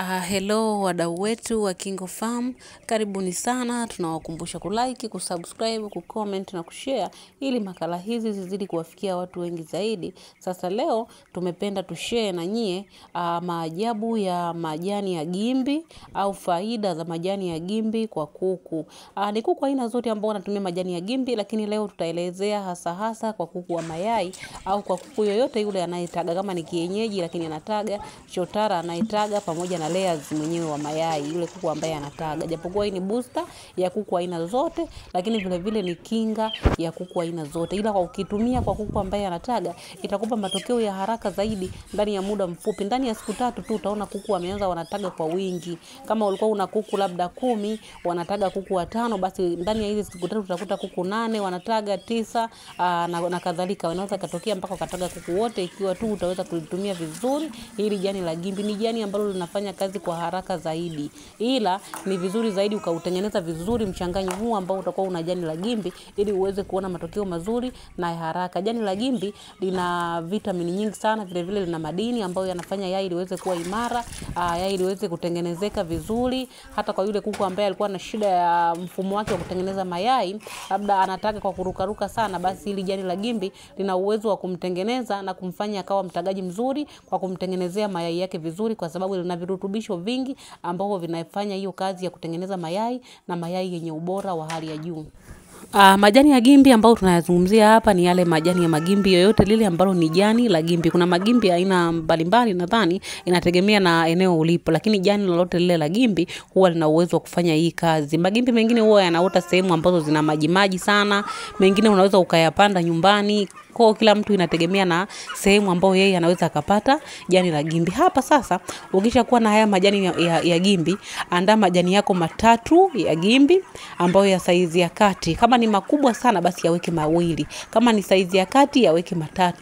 Hello wadau wetu wa Kingo Farm, karibuni sana. Tunawakumbusha kulike, kusubscribe, kucomment na kushare ili makala hizi zizidi kuwafikia watu wengi zaidi. Sasa leo tumependa tushare na nyie maajabu ya majani ya gimbi au faida za majani ya gimbi kwa kuku. Ni kuku aina zote ambao wanatumia majani ya gimbi, lakini leo tutaelezea hasa kwa kuku wa mayai au kwa kuku yoyote yule anayetaga, kama ni kienyeji lakini anataga, chotara anayetaga, pamoja na layers mwenyewe wa mayai, yule kuku ambaye anataga. Japokuwa hii ni booster ya kuku aina zote, lakini vile vile ni kinga ya kuku aina zote. Ila kwa ukitumia kwa kuku ambaye anataga, itakupa matokeo ya haraka zaidi ndani ya muda mfupi. Ndani ya siku 3 tu utaona kuku wameanza wanataga kwa wingi. Kama ulikuwa una kuku labda 10, wanataga kuku 5, basi ndani ya hizo siku 3 utakuta kuku 8 wanataga, 9 na kadhalika. Wanaweza katokea mpaka ukataga kuku wote, ikiwa tu utaweza kulitumia vizuri. Hili jani la gimbi ni jani ambalo linafanya kazi kwa haraka zaidi. Ila ni vizuri zaidi ukautengeneza vizuri mchanganyo huu ambao utakuwa una jani la gimbi ili uweze kuona matokeo mazuri na ya haraka. Jani la gimbi lina vitamini nyingi sana, vile vile lina madini ambayo yanafanya yai liweze kuwa imara, yai liweze kutengenezeka vizuri. Hata kwa yule kuku ambaye alikuwa na shida ya mfumo wake wa kutengeneza mayai, labda anataka kwa kurukaruka sana, basi hili jani la gimbi lina uwezo wa kumtengeneza na kumfanya akawa mtagaji mzuri kwa kumtengenezea mayai yake vizuri, kwa sababu lina virutubisho vingi ambavyo vinafanya hiyo kazi ya kutengeneza mayai na mayai yenye ubora wa hali ya juu. Majani ya gimbi ambao tunayazungumzia hapa ni yale majani ya magimbi yoyote lile ambalo ni jani la gimbi. Kuna magimbi aina mbalimbali, nadhani inategemea na eneo ulipo, lakini jani lolote lile la gimbi huwa lina uwezo wa kufanya hii kazi. Magimbi mengine huwa yanaota sehemu ambazo zina maji sana, mengine unaweza ukayapanda nyumbani. Kwa kila mtu inategemea na sehemu ambayo yeye anaweza akapata jani la gimbi. Hapa sasa ukishakuwa na haya majani ya gimbi, andaa majani yako 3 ya gimbi ambayo ya saizi ya kati. Kama ni makubwa sana basi yaweke 2. Kama ni saizi ya kati yaweke 3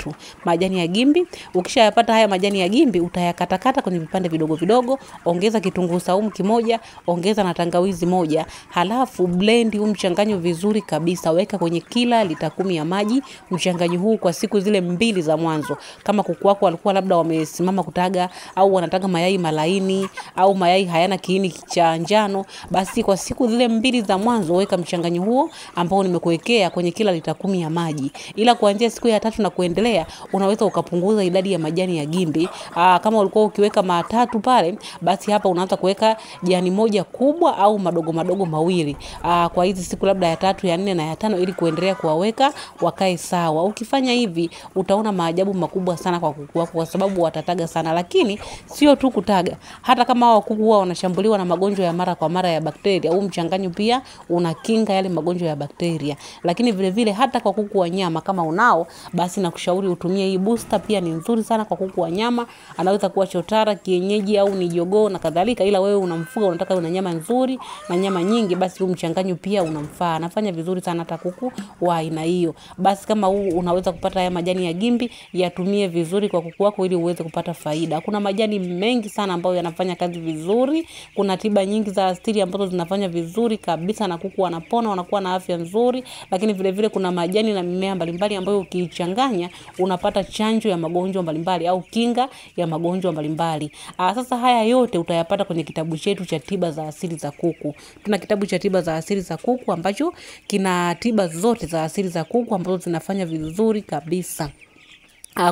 majani ya gimbi. Ukishayapata haya majani ya gimbi, utayakatakata kwenye vipande vidogo vidogo, ongeza kitunguu saumu kimoja, ongeza na tangawizi moja. Halafu blend huu mchanganyo vizuri kabisa, weka kwenye kila lita 10 ya maji mchanganyo huu kwa siku zile 2 za mwanzo. Kama kuku wako walikuwa labda wamesimama kutaga au wanataga mayai malaini au mayai hayana kiini cha njano, basi kwa siku zile 2 za mwanzo weka mchanganyo huo ambao nimekuwekea kwenye kila lita 10 ya maji. Ila kuanzia siku ya 3 na kuendelea unaweza ukapunguza idadi ya majani ya gimbi. Kama ulikuwa ukiweka 3 pale, basi hapa unaanza kuweka jani moja kubwa au madogo 2 kwa hizi siku labda ya 3, ya 4 na ya 5, ili kuendelea kuwaweka wakae sawa. Ukifanya hivi utaona maajabu makubwa sana kwa kuku wako, kwa sababu watataga sana. Lakini sio tu kutaga, hata kama hao kuku huwa wanashambuliwa na magonjwa ya mara kwa mara ya bakteria, au mchanganyo pia unakinga yale magonjwa ya bakteria. Lakini vile vile hata kwa kuku wa nyama kama unao, basi nakushauri utumie hii booster. Pia ni nzuri sana kwa kuku wa nyama, anaweza kuwa chotara, kienyeji au ni jogoo na kadhalika. Ila wewe unamfuga, unataka una nyama nzuri na nyama nyingi, basi huu mchanganyo pia unamfaa. Anafanya vizuri sana hata kuku wa aina hiyo. Basi kama huu unaweza kupata haya majani ya gimbi, yatumie vizuri kwa kuku wako ili uweze kupata faida. Kuna majani mengi sana ambayo yanafanya kazi vizuri. Kuna tiba nyingi za asili ambazo zinafanya vizuri kabisa na kuku wanapona, wanakuwa na afya nzuri. Lakini vile vile kuna majani na mimea mbalimbali ambayo ukichanganya unapata chanjo ya magonjwa mbalimbali au kinga ya magonjwa mbalimbali. Sasa haya yote utayapata kwenye kitabu chetu cha tiba za asili za kuku. Tuna kitabu cha tiba za asili za kuku ambacho kina tiba zote za asili za kuku ambazo zinafanya vizuri kabisa.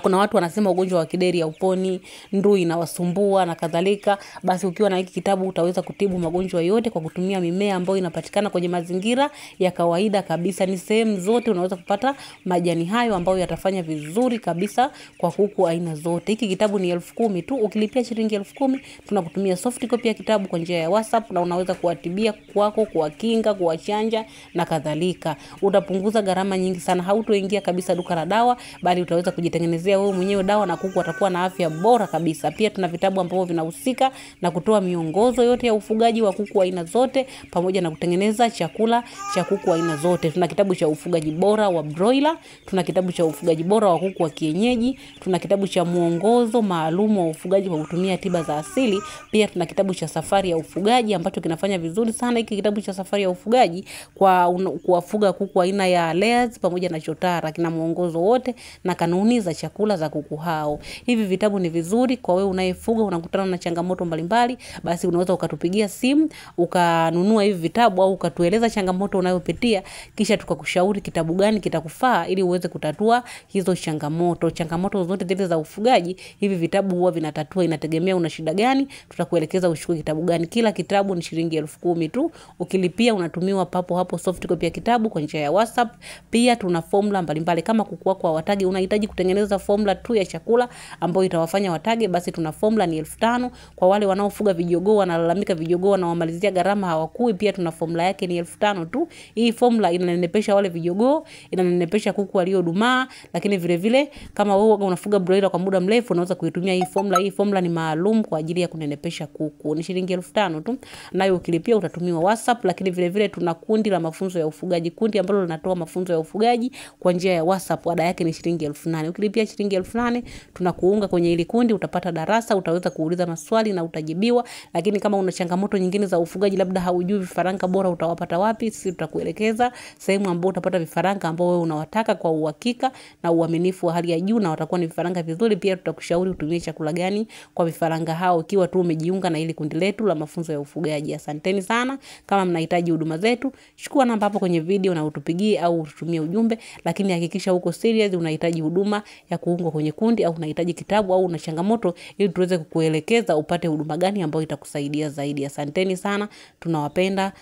Kuna watu wanasema ugonjwa wa kideri hauponi, ndui inawasumbua na kadhalika. Basi ukiwa na hiki kitabu utaweza kutibu magonjwa yote kwa kutumia mimea ambayo inapatikana kwenye mazingira ya kawaida kabisa. Ni sehemu zote unaweza kupata majani hayo ambayo yatafanya vizuri kabisa kwa kuku aina zote. Hiki kitabu ni 10,000 tu. Ukilipia shilingi 10,000 tunakutumia soft copy ya kitabu kwa njia ya WhatsApp, na unaweza kuwatibia kwako, kuwakinga, kuwachanja na kadhalika. Utapunguza gharama nyingi sana. Hautoingia kabisa duka la dawa, bali utaweza kujitengenezea wewe mwenyewe dawa na kuku watakuwa na afya bora kabisa. Pia tuna vitabu ambavyo vinahusika na kutoa miongozo yote ya ufugaji wa kuku aina zote, pamoja na kutengeneza chakula cha kuku aina zote. Tuna kitabu cha ufugaji bora wa broiler, tuna kitabu cha ufugaji bora wa kuku wa kienyeji, tuna kitabu cha muongozo maalum wa ufugaji kwa kutumia tiba za asili. Pia tuna kitabu cha safari ya ufugaji ambacho kinafanya vizuri sana. Hiki kitabu cha safari ya ufugaji kwa kuwafuga kuku aina ya layers pamoja na chotara, kina muongozo wote na kanuni za chakula za kuku hao. Hivi vitabu ni vizuri kwa wewe unayefuga, unakutana na changamoto mbalimbali, basi unaweza ukatupigia simu, ukanunua hivi vitabu au ukatueleza changamoto unayopitia, kisha tukakushauri kitabu gani kitakufaa ili uweze kutatua hizo changamoto. Changamoto zote zile za ufugaji, hivi vitabu huwa vinatatua, inategemea una shida gani, tutakuelekeza uchukue kitabu gani. Kila kitabu ni shilingi 10,000 tu. Ukilipia unatumiwa papo hapo soft copy ya kitabu kwa njia ya WhatsApp. Pia tuna formula mbalimbali. Kama kuku wako hawatage, unahitaji kutengeneza formula tu ya chakula ambayo itawafanya watage, basi tuna formula ni 5,000. Kwa wale wanaofuga vijogoo, wanalalamika vijogoo na wamalizia gharama hawakui, pia tuna formula yake ni 5,000 tu. Hii formula inanenepesha wale vijogoo, inanenepesha kuku waliodumaa, lakini vile vile kama wewe unafuga broiler kwa muda mrefu unaweza kuitumia hii formula. Hii formula ni maalum kwa ajili ya kunenepesha kuku. Ni shilingi 5,000 tu. Nayo ukilipia utatumiwa WhatsApp, lakini vile vile tuna kundi la mafunzo ya ufugaji. Kundi ambalo linatoa mafunzo ya ufugaji kwa njia ya WhatsApp. Ada yake ni shilingi 8,000. Ukilipia shilingi 8,000 tunakuunga kwenye hili kundi, utapata darasa, utaweza kuuliza maswali na utajibiwa. Lakini kama una changamoto nyingine za ufugaji, labda haujui vifaranga bora utawapata wapi, sisi tutakuelekeza sehemu ambapo utapata vifaranga ambao wewe unawataka kwa uhakika na uaminifu wa hali ya juu na watakuwa ni vifaranga vizuri. Pia tutakushauri utumie chakula gani kwa vifaranga hao ikiwa tu umejiunga na hili kundi letu la mafunzo ya ufugaji. Asanteni sana. Kama mnahitaji huduma zetu, chukua namba hapo kwenye video na utupigie au ututumie ujumbe, lakini hakikisha uko serious, unahitaji huduma ya kuungwa kwenye kundi au unahitaji kitabu au una changamoto, ili tuweze kukuelekeza upate huduma gani ambayo itakusaidia zaidi. Asanteni sana. Tunawapenda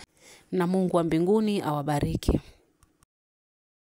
na Mungu wa mbinguni awabariki.